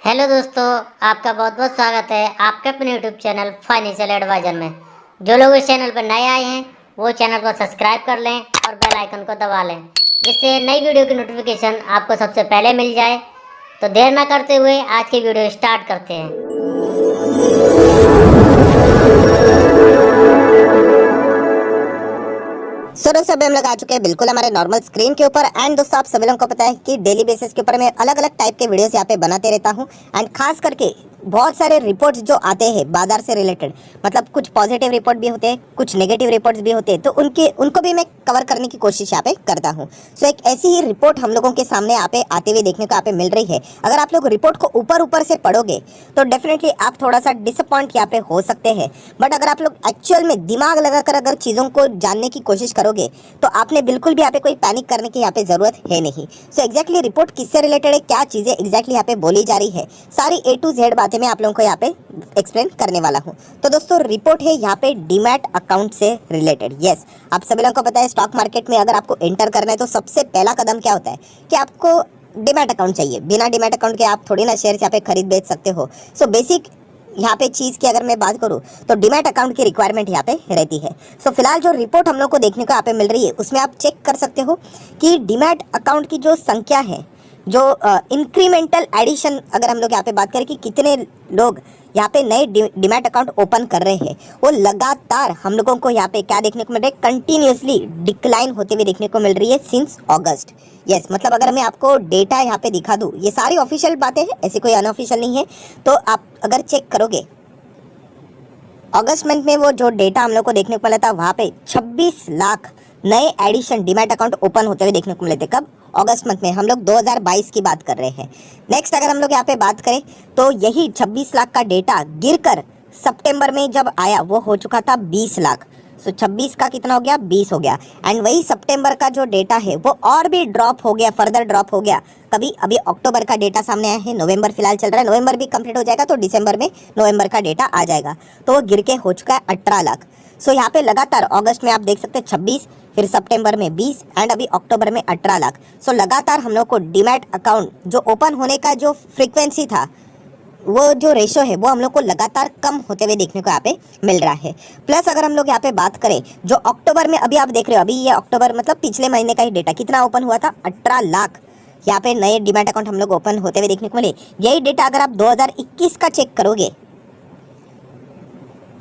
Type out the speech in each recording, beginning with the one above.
Hello दोस्तों, आपका बहुत बहुत स्वागत है आपके अपने यूट्यूब चैनल फाइनेंशियल एडवाइजर में। जो लोग इस चैनल पर नए आए हैं वो चैनल को सब्सक्राइब कर लें और बेल आइकन को दबा लें, जिससे नई वीडियो की नोटिफिकेशन आपको सबसे पहले मिल जाए। तो देर ना करते हुए आज की वीडियो स्टार्ट करते हैं। सो दोस्तों अभी हम लोग आ चुके हैं बिल्कुल हमारे नॉर्मल स्क्रीन के ऊपर। एंड दोस्तों आप सभी लोगों को पता है कि डेली बेसिस के ऊपर मैं अलग अलग टाइप के वीडियोस यहाँ पे बनाते रहता हूँ। एंड खास करके बहुत सारे रिपोर्ट्स जो आते हैं बाजार से रिलेटेड, मतलब कुछ पॉजिटिव रिपोर्ट भी होते हैं, कुछ नेगेटिव रिपोर्ट्स भी होते हैं, तो उनको भी मैं कवर करने की कोशिश यहाँ पे करता हूँ। सो एक ऐसी ही रिपोर्ट हम लोगों के सामने यहाँ पे आते हुए देखने को यहाँ पे मिल रही है। अगर आप लोग रिपोर्ट को ऊपर ऊपर से पढ़ोगे तो डेफिनेटली आप थोड़ा सा डिसअपॉइंट यहाँ पे हो सकते हैं। बट अगर आप लोग एक्चुअल में दिमाग लगाकर अगर चीज़ों को जानने की कोशिश करोगे तो आपने बिल्कुल भी यहाँ पे कोई पैनिक करने की यहाँ पे जरूरत है नहीं। सो एग्जैक्टली रिपोर्ट किससे रिलेटेड है, क्या चीज़ें एग्जैक्टली यहाँ पे बोली जा रही है, सारी A to Z बातें मैं आप लोगों को यहाँ पे एक्सप्लेन करने वाला हूँ। तो दोस्तों रिपोर्ट है यहाँ पे डीमैट अकाउंट से रिलेटेड। यस, आप सभी लोगों को पता है स्टॉक मार्केट में अगर आपको एंटर करना है तो सबसे पहला कदम क्या होता है कि आपको डीमैट अकाउंट चाहिए। बिना डीमैट अकाउंट के आप थोड़ी ना शेयर यहाँ पे खरीद बेच सकते हो। सो बेसिक यहाँ पे चीज़ की अगर मैं बात करूँ तो डीमैट अकाउंट की रिक्वायरमेंट यहाँ पे रहती है। सो फिलहाल जो रिपोर्ट हम लोग को देखने को यहाँ पे मिल रही है उसमें आप चेक कर सकते हो कि डीमैट अकाउंट की जो संख्या है, जो इंक्रीमेंटल एडिशन अगर हम लोग यहाँ पे बात करें कि कितने लोग यहाँ पे नए डीमैट अकाउंट ओपन कर रहे हैं, वो लगातार हम लोगों को यहाँ पे क्या देखने को मिल रहा है, कंटिन्यूसली डिक्लाइन होते हुए देखने को मिल रही है सिंस अगस्त। यस, मतलब अगर मैं आपको डेटा यहाँ पे दिखा दूँ, ये सारी ऑफिशियल बातें हैं, ऐसी कोई अनऑफिशियल नहीं है। तो आप अगर चेक करोगे अगस्त मंथ में वो जो डेटा हम लोग को देखने को मिला था, वहाँ पे 26 लाख नए एडिशन डीमैट अकाउंट ओपन होते हुए देखने को मिले थे। कब? अगस्त मंथ में। हम लोग 2022 की बात कर रहे हैं। नेक्स्ट अगर हम लोग यहाँ पे बात करें तो यही 26 लाख का डेटा गिरकर सितंबर में जब आया वो हो चुका था 20 लाख। सो 26 का कितना हो गया? 20 हो गया। एंड वही सितंबर का जो डेटा है वो और भी ड्रॉप हो गया, फर्दर ड्रॉप हो गया। कभी अभी अक्टूबर का डेटा सामने आया है, नवंबर फिलहाल चल रहा है, नवंबर भी कंप्लीट हो जाएगा तो दिसंबर में नवंबर का डेटा आ जाएगा। तो वो गिर के हो चुका है 18 लाख। सो यहाँ पे लगातार अगस्त में आप देख सकते हैं 26, फिर सितंबर में 20 एंड अभी अक्टूबर में 18 लाख। सो लगातार हम लोग को डीमैट अकाउंट जो ओपन होने का जो फ्रीक्वेंसी था, वो जो रेशो है वो हम लोग को लगातार कम होते हुए देखने को यहाँ पे मिल रहा है। प्लस अगर हम लोग यहाँ पे बात करें जो अक्टूबर में अभी आप देख रहे हो, अभी ये अक्टूबर मतलब पिछले महीने का ही डेटा कितना ओपन हुआ था? 18 लाख यहाँ पे नए डीमैट अकाउंट हम लोग ओपन होते हुए देखने को मिले। यही डेटा अगर आप 2021 का चेक करोगे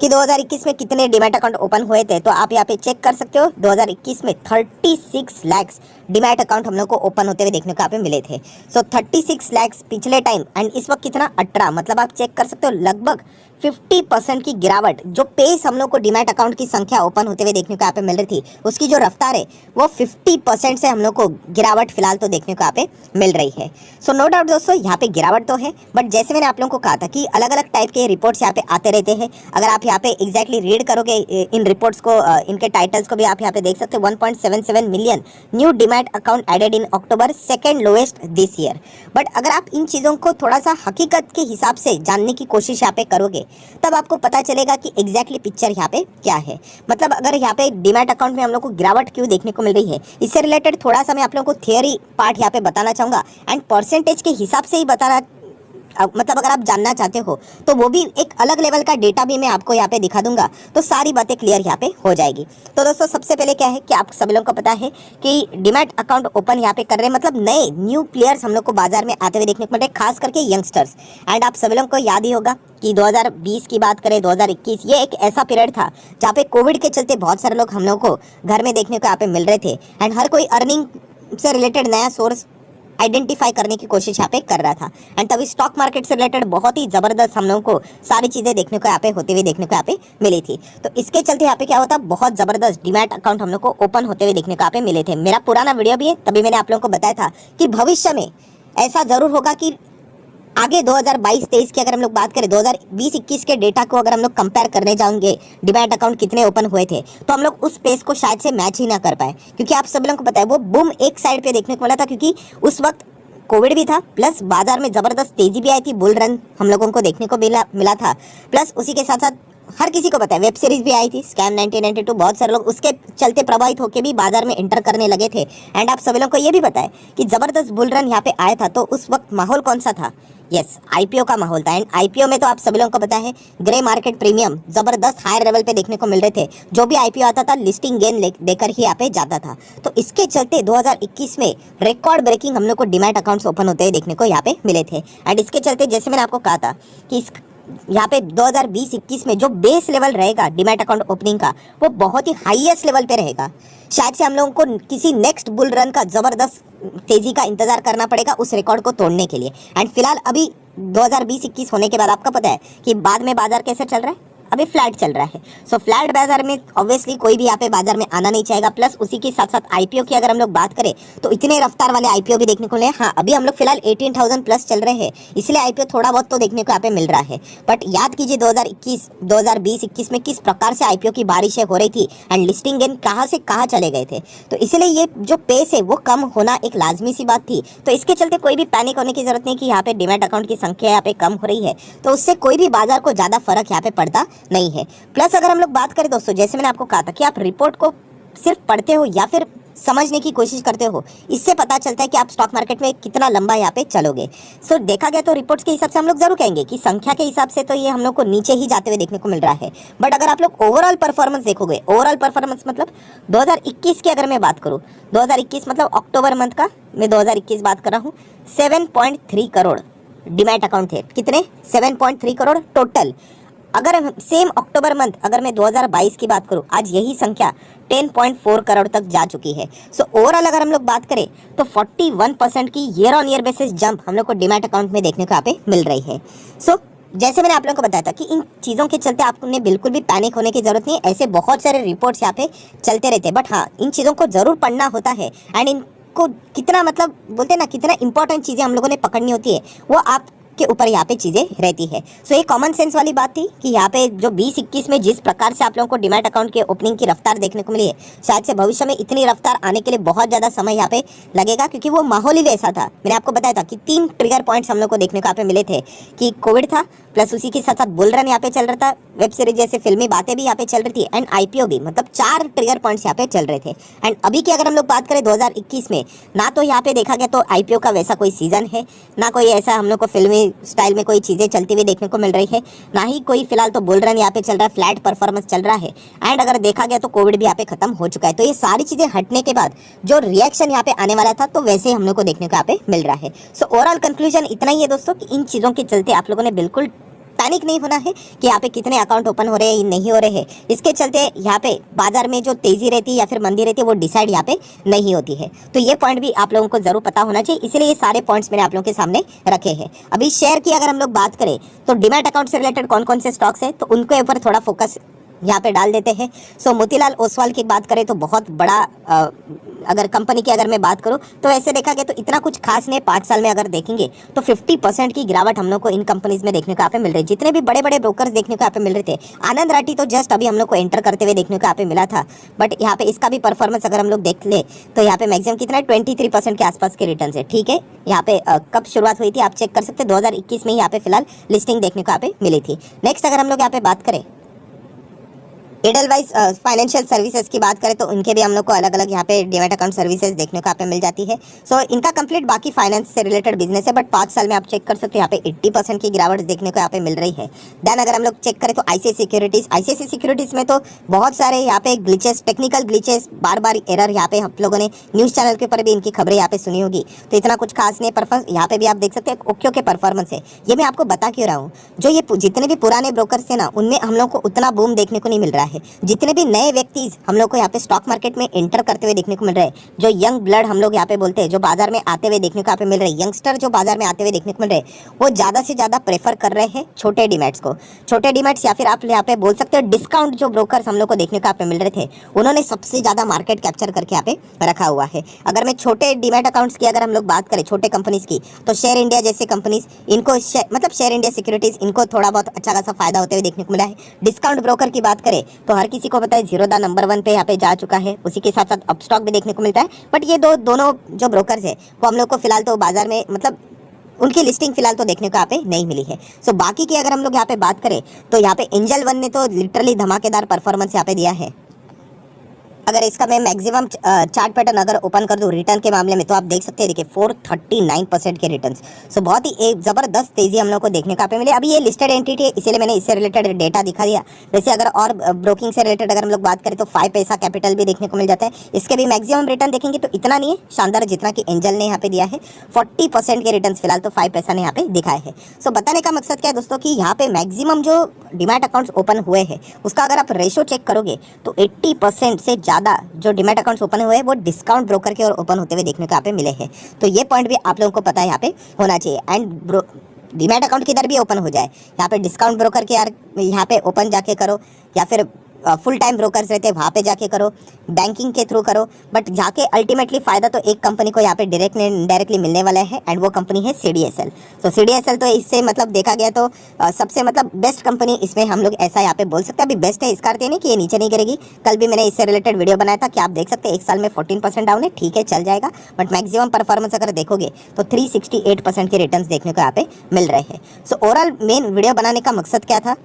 कि 2021 में कितने डीमैट अकाउंट ओपन हुए थे, तो आप यहाँ पे चेक कर सकते हो। 2021 में 36 लैक्स डीमैट अकाउंट हम लोग को ओपन होते हुए देखने को यहाँ पे मिले थे। सो 36 लैक्स पिछले टाइम एंड इस वक्त कितना? 18। मतलब आप चेक कर सकते हो लगभग 50% की गिरावट। जो पेस हम लोग को डीमैट अकाउंट की संख्या ओपन होते हुए देखने को यहाँ पे मिल रही थी, उसकी जो रफ्तार है वो 50% से हम लोग को गिरावट फिलहाल तो देखने को यहाँ पे मिल रही है। सो नो डाउट दोस्तों यहाँ पे गिरावट तो है, बट जैसे मैंने आप लोगों को कहा था कि अलग अलग टाइप के रिपोर्ट्स यहाँ पे आते रहते हैं। अगर आप यहाँ पे एग्जैक्टली रीड करोगे इन रिपोर्ट्स को, इनके टाइटल्स को भी आप यहाँ पे देख सकते हो। 1.77 million new demat account added in October, second lowest this year. But अगर आप इन चीज़ों को थोड़ा सा हकीकत के हिसाब से जानने की कोशिश यहाँ पे करोगे तब आपको पता चलेगा कि एग्जैक्टली पिक्चर यहाँ पे क्या है। मतलब अगर यहाँ पे डीमैट अकाउंट में हम लोग को गिरावट क्यों देखने को मिल रही है, इससे रिलेटेड थोड़ा सा मैं आप लोगों को थियोरी पार्ट यहाँ पे बताना चाहूँगा एंड परसेंटेज के हिसाब से ही बताना। मतलब अगर आप जानना चाहते हो तो वो भी एक अलग लेवल का डेटा भी मैं आपको यहाँ पे दिखा दूंगा, तो सारी बातें क्लियर यहाँ पे हो जाएगी। तो दोस्तों सबसे पहले क्या है कि आप सभी लोगों को पता है कि डीमैट अकाउंट ओपन यहाँ पे कर रहे हैं, मतलब नए न्यू प्लेयर्स हम लोग को बाजार में आते हुए देखने को मिल रहे हैं, खास करके यंगस्टर्स। एंड आप सभी लोगों को याद ही होगा कि 2020 की बात करें, 2021 ये एक ऐसा पीरियड था जहाँ पे कोविड के चलते बहुत सारे लोग हम लोग को घर में देखने को यहाँ पे मिल रहे थे एंड हर कोई अर्निंग से रिलेटेड नया सोर्स आइडेंटिफाई करने की कोशिश यहाँ पे कर रहा था। एंड तभी स्टॉक मार्केट से रिलेटेड बहुत ही ज़बरदस्त हम लोगों को सारी चीज़ें देखने को यहाँ पे होते हुए देखने को यहाँ पे मिली थी। तो इसके चलते यहाँ पे क्या होता, बहुत ज़बरदस्त डीमैट अकाउंट हम लोग को ओपन होते हुए देखने को यहाँ पे मिले थे। मेरा पुराना वीडियो भी है, तभी मैंने आप लोगों को बताया था कि भविष्य में ऐसा ज़रूर होगा कि आगे 2022-23 की अगर हम लोग बात करें, 2020-21 के डेटा को अगर हम लोग कंपेयर करने जाएंगे डीमैट अकाउंट कितने ओपन हुए थे, तो हम लोग उस पेस को शायद से मैच ही ना कर पाए। क्योंकि आप सभी लोगों को पता है वो बूम एक साइड पे देखने को मिला था, क्योंकि उस वक्त कोविड भी था, प्लस बाजार में ज़बरदस्त तेज़ी भी आई थी, बुल रन हम लोगों को देखने को मिला था। प्लस उसी के साथ साथ हर किसी को पता है, वेब सीरीज भी आई थी स्कैम 1992, बहुत सारे लोग उसके चलते प्रभावित होकर भी बाजार में एंटर करने लगे थे। एंड आप सभी लोगों को ये भी पता है कि जबरदस्त बुल रन यहाँ पे आया था, तो उस वक्त माहौल कौन सा था? यस, आईपीओ का माहौल था। एंड आईपीओ में तो आप सभी लोगों को पता है ग्रे मार्केट प्रीमियम जबरदस्त हायर लेवल पे देखने को मिल रहे थे। जो भी आईपीओ आता था लिस्टिंग गेन देकर ही यहाँ पे जाता था। तो इसके चलते 2021 में रिकॉर्ड ब्रेकिंग हम लोग को डीमैट अकाउंट्स ओपन होते हुए देखने को यहाँ पे मिले थे। एंड इसके चलते जैसे मैंने आपको कहा था कि यहाँ पे 2020-21 में जो बेस लेवल रहेगा डीमैट अकाउंट ओपनिंग का, वो बहुत ही हाईएस्ट लेवल पे रहेगा। शायद से हम लोगों को किसी नेक्स्ट बुल रन का जबरदस्त तेजी का इंतजार करना पड़ेगा उस रिकॉर्ड को तोड़ने के लिए। एंड फिलहाल अभी 2020-21 होने के बाद आपका पता है कि बाद में बाजार कैसे चल रहा है? अभी फ्लैट चल रहा है। सो फ्लैट बाजार में ऑब्वियसली कोई भी यहाँ पे बाजार में आना नहीं चाहेगा। प्लस उसी के साथ साथ आईपीओ की अगर हम लोग बात करें तो इतने रफ्तार वाले आईपीओ भी देखने को मिले। हाँ, अभी हम लोग फिलहाल 18,000 प्लस चल रहे हैं, इसलिए आईपीओ थोड़ा बहुत तो देखने को यहाँ पे मिल रहा है। बट याद कीजिए 2020-21 में किस प्रकार से आईपीओ की बारिशें हो रही थी एंड लिस्टिंग गेन कहाँ से कहाँ चले गए थे। तो इसलिए ये जो पेस है वो कम होना एक लाजमी सी बात थी। तो इसके चलते कोई भी पैनिक होने की जरूरत नहीं कि यहाँ पे डीमैट अकाउंट की संख्या यहाँ पे कम हो रही है, तो उससे कोई भी बाजार को ज्यादा फर्क यहाँ पे पड़ता नहीं है। प्लस अगर हम लोग बात करें दोस्तों, जैसे मैंने आपको कहा था कि आप रिपोर्ट को सिर्फ पढ़ते हो या फिर समझने की कोशिश करते हो, इससे पता चलता है कि आप स्टॉक मार्केट में कितना लंबा यहाँ पे चलोगे। सो देखा गया तो रिपोर्ट्स के हिसाब से हम लोग जरूर कहेंगे कि संख्या के हिसाब से तो ये हम लोग को नीचे ही जाते हुए देखने को मिल रहा है। बट अगर आप लोग ओवरऑल परफॉर्मेंस देखोगे, ओवरऑल परफॉर्मेंस मतलब 2021 की अगर मैं बात करूँ, 2021 मतलब अक्टूबर मंथ का मैं 2021 बात कर रहा हूँ, 7.3 करोड़ डीमैट अकाउंट थे। कितने? 7.3 करोड़ टोटल। अगर सेम अक्टूबर मंथ अगर मैं 2022 की बात करूं, आज यही संख्या 10.4 करोड़ तक जा चुकी है। सो ओवरऑल अगर हम लोग बात करें तो 41% की year on year basis jump हम लोग को डीमैट अकाउंट में देखने को यहाँ पे मिल रही है। सो जैसे मैंने आप लोगों को बताया था कि इन चीज़ों के चलते आपने बिल्कुल भी पैनिक होने की जरूरत नहीं है। ऐसे बहुत सारे रिपोर्ट्स यहाँ पे चलते रहते हैं, बट हाँ, इन चीज़ों को जरूर पढ़ना होता है। एंड इनको कितना मतलब बोलते हैं ना, कितना इंपॉर्टेंट चीज़ें हम लोगों ने पकड़नी होती है, वो आप के ऊपर यहाँ पे चीजें रहती है। सो ये कॉमन सेंस वाली बात थी कि यहाँ पे जो 20-21 में जिस प्रकार से आप लोगों को डीमैट अकाउंट के ओपनिंग की रफ्तार देखने को मिली है, शायद से भविष्य में इतनी रफ्तार आने के लिए बहुत ज्यादा समय यहाँ पे लगेगा, क्योंकि वो माहौल ही वैसा था। मैंने आपको बताया था कि 3 ट्रिगर पॉइंट्स हम लोग को देखने को यहाँ पे मिले थे कि कोविड था, प्लस उसी के साथ साथ बुल रन यहाँ पे चल रहा था, वेब सीरीज जैसे फिल्मी बातें भी यहाँ पे चल रही थी, एंड आईपीओ भी। मतलब 4 ट्रिगर पॉइंट्स यहाँ पे चल रहे थे। एंड अभी की अगर हम लोग बात करें 2021 में, ना तो यहाँ पे देखा गया तो आईपीओ का वैसा कोई सीजन है, ना कोई ऐसा हम लोग को फिल्मी स्टाइल में कोई चीजें चलती हुई देखने को मिल रही है, ना ही कोई फिलहाल तो बुल रन यहाँ पे चल रहा है, फ्लैट परफॉर्मेंस चल रहा है। एंड अगर देखा गया तो कोविड भी यहाँ पे खत्म हो चुका है। तो ये सारी चीजें हटने के बाद जो रिएक्शन यहाँ पे आने वाला था, तो वैसे हम लोग को देखने को यहाँ पे मिल रहा है। सो ओवरऑल कंक्लूजन इतना ही है दोस्तों कि इन चीजों के चलते आप लोगों ने बिल्कुल पैनिक नहीं होना है कि यहाँ पे कितने अकाउंट ओपन हो रहे हैं नहीं हो रहे हैं। इसके चलते यहाँ पे बाजार में जो तेजी रहती है या फिर मंदी रहती है, वो डिसाइड यहाँ पे नहीं होती है। तो ये पॉइंट भी आप लोगों को जरूर पता होना चाहिए, इसलिए ये सारे पॉइंट्स मैंने आप लोगों के सामने रखे हैं। अभी शेयर की अगर हम लोग बात करें तो डीमैट अकाउंट से रिलेटेड कौन कौन से स्टॉक्स है, तो उनके ऊपर थोड़ा फोकस यहाँ पे डाल देते हैं। सो मोतीलाल ओसवाल की बात करें तो बहुत बड़ा अगर कंपनी की अगर मैं बात करूँ तो ऐसे देखा गया तो इतना कुछ खास नहीं। 5 साल में अगर देखेंगे तो 50% की गिरावट हम लोग को इन कंपनीज में देखने को यहाँ पे मिल रही है। जितने भी बड़े बड़े ब्रोकर्स देखने को यहाँ पे मिल रहे थे, आनंद राठी तो जस्ट अभी हम लोग को एंटर करते हुए देखने को यहाँ पे मिला था, बट यहाँ पे इसका भी परफॉर्मेंस अगर हम लोग देख ले तो यहाँ पे मैक्सिमम कितना 23% के आसपास के रिटर्न है। ठीक है, यहाँ पे कब शुरुआत हुई थी आप चेक कर सकते हैं, 2021 में यहाँ पे फिलहाल लिस्टिंग देखने को यहाँ पे मिली थी। नेक्स्ट अगर हम लोग यहाँ पे बात करें एडलवाइज फाइनेंशियल सर्विसेज की बात करें तो उनके भी हम लोग को अलग अलग यहाँ पे डीमैट अकाउंट सर्विसेज देखने को यहाँ पे मिल जाती है। सो इनका कंप्लीट बाकी फाइनेंस से रिलेटेड बिजनेस है, बट 5 साल में आप चेक कर सकते हो यहाँ पे 80% की गिरावट देखने को यहाँ पे मिल रही है। देन अगर हम लोग चेक करें तो आईसीआईसी सिक्योरिटीज में तो बहुत सारे यहाँ पे ग्लिचेस, टेक्निकल ग्लिचेस, बार बार एरर यहाँ पे हम लोगों ने न्यूज़ चैनल के ऊपर भी इनकी खबरें यहाँ पे सुनी होगी, तो इतना कुछ खास नहीं। परफॉर्मेंस यहाँ पे भी आप देख सकते हैं ओके ओके परफॉर्मेंस है। ये मैं आपको बता क्यों रहा हूँ, जो ये जितने भी पुराने ब्रोकर्स थे ना, उनमें हम लोग को उतना बूम देखने को नहीं मिल रहा है। जितने भी नए व्यक्ति हम लोग को यहाँ पे स्टॉक मार्केट में एंटर करते हुए देखने को मिल रहे हैं, जो यंग ब्लड हम लोग यहाँ पे बोलते हैं, जो बाजार में आते हुए देखने को यहाँ पे मिल रहे हैं, यंगस्टर जो बाजार में आते हुए देखने को मिल रहे हैं, वो ज़्यादा से ज़्यादा प्रेफर कर रहे हैं छोटे डीमैट्स को। छोटे डीमैट्स या फिर आप यहाँ पे बोल सकते हो डिस्काउंट जो ब्रोकर्स हम लोग को देखने को यहाँ पे मिल रहे थे, उन्होंने सबसे ज़्यादा मार्केट कैप्चर करके यहाँ पे रखा हुआ है। अगर मैं छोटे डीमैट अकाउंट्स की अगर हम लोग बात करें छोटे कंपनीज की, तो शेयर इंडिया जैसे कंपनीज, इनको मतलब शेयर इंडिया सिक्योरिटीज, इनको थोड़ा बहुत अच्छा खासा फायदा होते हुए देखने को मिला है। डिस्काउंट ब्रोकर की बात करें तो हर किसी को पता है जीरोधा नंबर 1 पे यहाँ पे जा चुका है, उसी के साथ साथ अपस्टॉक भी देखने को मिलता है। बट ये दोनों जो ब्रोकर्स है वो हम लोग को फिलहाल तो बाजार में मतलब उनकी लिस्टिंग फिलहाल तो देखने को यहाँ पे नहीं मिली है। सो बाकी की अगर हम लोग यहाँ पे बात करें तो यहाँ पे एंजल वन ने तो लिटरली धमाकेदार परफॉर्मेंस यहाँ पे दिया है। अगर इसका मैं मैक्सिमम चार्ट पैटर्न अगर ओपन कर दूं रिटर्न के मामले में तो आप देख सकते हैं, देखिए 439% के रिटर्न्स। सो बहुत ही एक जबरदस्त तेजी हम लोग को देखने को यहाँ पे मिले। अभी ये लिस्टेड एंटिटी है इसीलिए मैंने इससे रिलेटेड डेटा दिखा दिया। वैसे अगर और ब्रोकिंग से रिलेटेड अगर हम लोग बात करें तो 5 पैसा कैपिटल भी देखने को मिल जाता है। इसके भी मैक्सिमम रिटर्न देखेंगे तो इतना नहीं है शानदार जितना कि एंजल ने यहाँ पे दिया है। 40% के रिटर्न फिलहाल तो 5 पैसा ने यहाँ पे दिखाए हैं। सो बताने का मकसद क्या है दोस्तों कि यहाँ पे मैक्सिमम जो डीमैट अकाउंट्स ओपन हुए हैं उसका अगर आप रेशो चेक करोगे तो 80% से ज़्यादा जो डीमैट अकाउंट्स ओपन हुए हैं वो डिस्काउंट ब्रोकर के और ओपन होते हुए देखने को यहाँ पे मिले हैं। तो ये पॉइंट भी आप लोगों को पता है यहाँ पे होना चाहिए। एंड डीमैट अकाउंट किधर भी ओपन हो जाए यहाँ पे डिस्काउंट ब्रोकर के यार यहाँ पे ओपन जाके करो या फिर फुल टाइम ब्रोकर्स रहते हैं वहाँ पे जाके करो, बैंकिंग के थ्रू करो, बट जाके अल्टीमेटली फ़ायदा तो एक कंपनी को यहाँ पे डायरेक्टली मिलने वाला है एंड वो कंपनी है CDSL। तो CDSL तो इससे मतलब देखा गया तो सबसे मतलब बेस्ट कंपनी इसमें हम लोग ऐसा यहाँ पे बोल सकते हैं। अभी बेस्ट है इसका अर्थ ये नहीं कि ये नीचे नहीं गिरेगी। कल भी मैंने इससे रिलेटेड वीडियो बनाया था कि आप देख सकते हैं 1 साल में 14% डाउन है, ठीक है चल जाएगा, बट मैक्सिमम परफॉर्मेंस अगर देखोगे तो 368% के रिटर्न देखने को यहाँ पे मिल रहे हैं। सो ओवरऑल मेन वीडियो बनाने का मकसद क्या था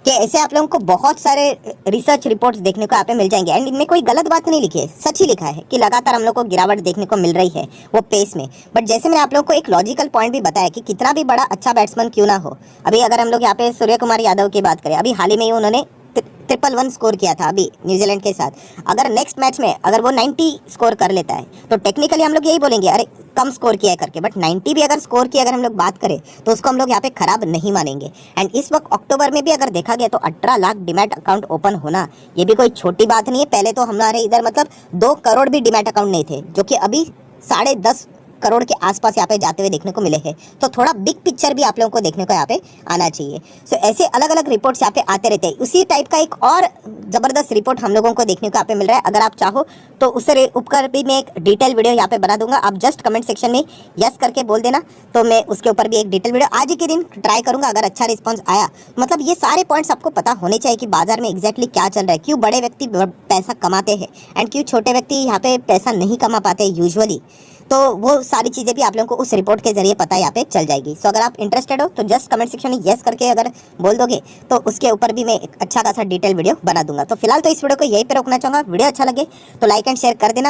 कि ऐसे आप लोगों को बहुत सारे रिसर्च रिपोर्ट्स देखने को यहाँ पे मिल जाएंगे एंड इनमें कोई गलत बात नहीं लिखी है, सच ही लिखा है कि लगातार हम लोग को गिरावट देखने को मिल रही है वो पेस में। बट जैसे मैंने आप लोगों को एक लॉजिकल पॉइंट भी बताया कि कितना भी बड़ा अच्छा बैट्समैन क्यों ना हो, अभी अगर हम लोग यहाँ पे सूर्य कुमार यादव की बात करें, अभी हाल ही में ही उन्होंने 111 स्कोर किया था अभी न्यूजीलैंड के साथ। अगर नेक्स्ट मैच में अगर वो 90 स्कोर कर लेता है तो टेक्निकली हम लोग यही बोलेंगे अरे कम स्कोर किया है करके, बट 90 भी अगर स्कोर की अगर हम लोग बात करें तो उसको हम लोग यहाँ पे खराब नहीं मानेंगे। एंड इस वक्त अक्टूबर में भी अगर देखा गया तो 18 लाख डीमैट अकाउंट ओपन होना ये भी कोई छोटी बात नहीं है। पहले तो हमारे इधर मतलब 2 करोड़ भी डीमैट अकाउंट नहीं थे, जो कि अभी 10.5 करोड़ के आसपास यहाँ पे जाते हुए देखने को मिले हैं। तो थोड़ा बिग पिक्चर भी आप लोगों को देखने को यहाँ पे आना चाहिए। सो ऐसे अलग अलग रिपोर्ट्स यहाँ पे आते रहते हैं। उसी टाइप का एक और जबरदस्त रिपोर्ट हम लोगों को देखने को यहाँ पे मिल रहा है। अगर आप चाहो तो उससे ऊपर भी मैं एक डिटेल वीडियो यहाँ पे बना दूंगा। आप जस्ट कमेंट सेक्शन में यस करके बोल देना तो मैं उसके ऊपर भी एक डिटेल वीडियो आज ही के दिन ट्राई करूंगा। अगर अच्छा रिस्पॉन्स आया मतलब ये सारे पॉइंट्स आपको पता होने चाहिए कि बाजार में एग्जैक्टली क्या चल रहा है, क्यों बड़े व्यक्ति पैसा कमाते हैं एंड क्यों छोटे व्यक्ति यहाँ पे पैसा नहीं कमा पाते यूजुअली। तो वो सारी चीज़ें भी आप लोगों को उस रिपोर्ट के जरिए पता यहाँ पे चल जाएगी। सो अगर आप इंटरेस्टेड हो तो जस्ट कमेंट सेक्शन में यस करके अगर बोल दोगे तो उसके ऊपर भी मैं एक अच्छा खासा डिटेल वीडियो बना दूंगा। तो फिलहाल तो इस वीडियो को यहीं पे रोकना चाहूँगा। वीडियो अच्छा लगे तो लाइक एंड शेयर कर देना।